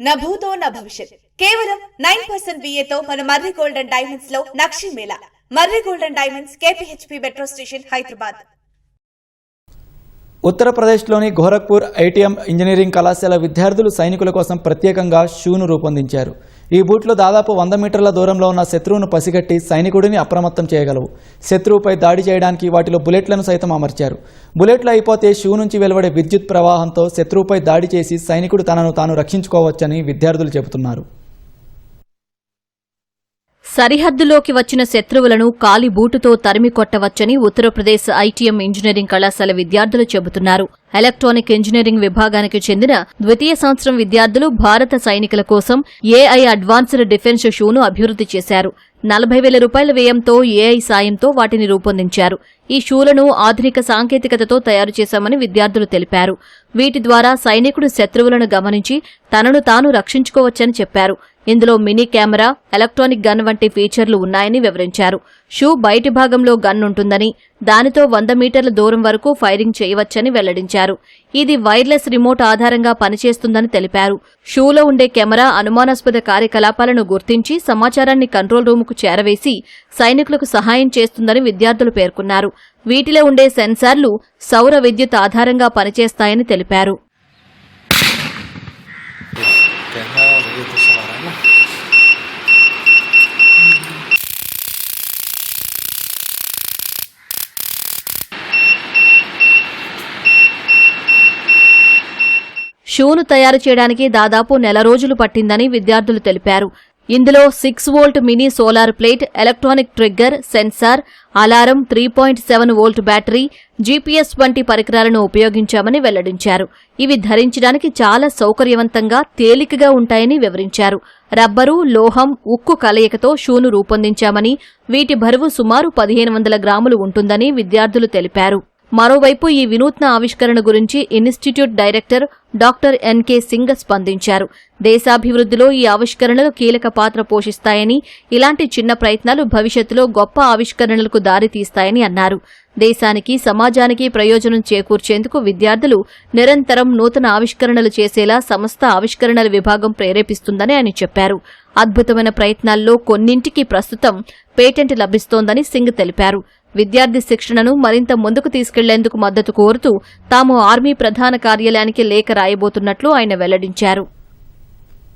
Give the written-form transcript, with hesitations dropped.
నా భూతో నా భవిష్యత్. కేవలం 9% VAతో మన మర్రి గోల్డెన్ డైమండ్స్ లో Nakshi Mela. Marri golden diamonds, KPHP metro station, Hyderabad. ఉత్తరప్రదేశ్లోని గోరఖ్పూర్ ITM ఇంజనీరింగ్ కళాశాల విద్యార్థులు సైనికుల కోసం ప్రత్యేకంగా షూను రూపొందించారు. ఈ బూట్లు దాదాపు 100 మీటర్ల దూరంలో ఉన్న శత్రువును పసిగట్టి సైనికుడిని అప్రమత్తం చేయగలవు. శత్రువుపై దాడి చేయడానికి వాటిలో బుల్లెట్లను సైతం అమర్చారు. బుల్లెట్లు అయిపోతే షూ నుంచి వెలువడే విద్యుత్ ప్రవాహంతో శత్రువుపై దాడి చేసి సైనికుడు తనను తాను రక్షించుకోవచ్చని విద్యార్థులు చెబుతున్నారు. సరిహద్దులోకి వచ్చిన శత్రువులను కాలి బూటుతో తరిమి కొట్టవచ్చని ఉత్తరప్రదేశ్ ITM ఇంజనీరింగ్ కళాశాల విద్యార్థులు చెబుతున్నారు. ఎలక్ట్రానిక్ ఇంజనీరింగ్ విభాగానికి చెందిన ద్వితీయ సంవత్సరం విద్యార్థులు భారత సైనికుల కోసం AI అడ్వాన్స్డ్ డిఫెన్స్ షూను అభివృద్ది చేశారు. 40,000 రూపాయల వ్యయంతో AI సాయంతో వాటిని రూపొందించారు. ఈ షూలను ఆధునిక సాంకేతికతతో తయారు చేశామని విద్యార్థులు తెలిపారు. వీటి ద్వారా సైనికుడు శత్రువులను గమనించి తనను తాను రక్షించుకోవచ్చని చెప్పారు. ఇందులో మినీ కెమెరా, ఎలక్ట్రానిక్ గన్ వంటి ఫీచర్లు ఉన్నాయని వివరించారు. షూ బయటి భాగంలో గన్ ఉంటుందని, దానితో 100 మీటర్ల దూరం వరకు ఫైరింగ్ చేయవచ్చని వెల్లడించారు. ఇది వైర్లెస్ రిమోట్ ఆధారంగా పనిచేస్తుందని తెలిపారు. షూలో ఉండే కెమెరా అనుమానాస్పద కార్యకలాపాలను గుర్తించి సమాచారాన్ని కంట్రోల్ రూముకు చేరవేసి సైనికులకు సహాయం చేస్తుందని విద్యార్థులు పేర్కొన్నారు. వీటిలో ఉండే సెన్సార్లు సౌర విద్యుత్ ఆధారంగా పనిచేస్తాయని తెలిపారు. షూను తయారు చేయడానికి దాదాపు నెల రోజులు పట్టిందని విద్యార్థులు తెలిపారు. ఇందులో 6 volt mini solar plate, electronic trigger, sensor, alarm, 3.7 volt battery, GPS వంటి పరికరాలను ఉపయోగించామని వెల్లడించారు. ఇవి ధరించడానికి చాలా సౌకర్యవంతంగా, తేలికగా ఉంటాయని వివరించారు. రబ్బరు, లోహం, ఉక్కు కలయికతో షూను రూపొందించామని, వీటి బరువు సుమారు 1500 గ్రాములు ఉంటుందని విద్యార్థులు తెలిపారు. మరోవైపు ఈ వినూత్న ఆవిష్కరణ గురించి institute director doctor NK Singh స్పందించారు. దేశాభివృద్ధిలో ఈ ఆవిష్కరణలు కీలక పాత్ర పోషిస్తాయని, ఇలాంటి చిన్న ప్రయత్నాలు భవిష్యత్తులో గొప్ప ఆవిష్కరణలకు దారితీస్తాయని అన్నారు. దేశానికి, సమాజానికి ప్రయోజనం చేకూర్చేందుకు విద్యార్థులు నిరంతరం నూతన ఆవిష్కరణలు చేసేలా సంస్థ ఆవిష్కరణల విభాగం ప్రేరేపిస్తుందని ఆయన చెప్పారు. అద్భుతమైన ప్రయత్నాల్లో కొన్నింటికి ప్రస్తుతం పేటెంట్ లభిస్తోందని సింగ్ తెలిపారు. విద్యార్థి శిక్షణను మరింత ముందుకు తీసుకెళ్లేందుకు మద్దతు కోరుతూ తాము ఆర్మీ ప్రధాన కార్యాలయానికి లేఖ రాయబోతున్నట్లు ఆయన వెల్లడించారు.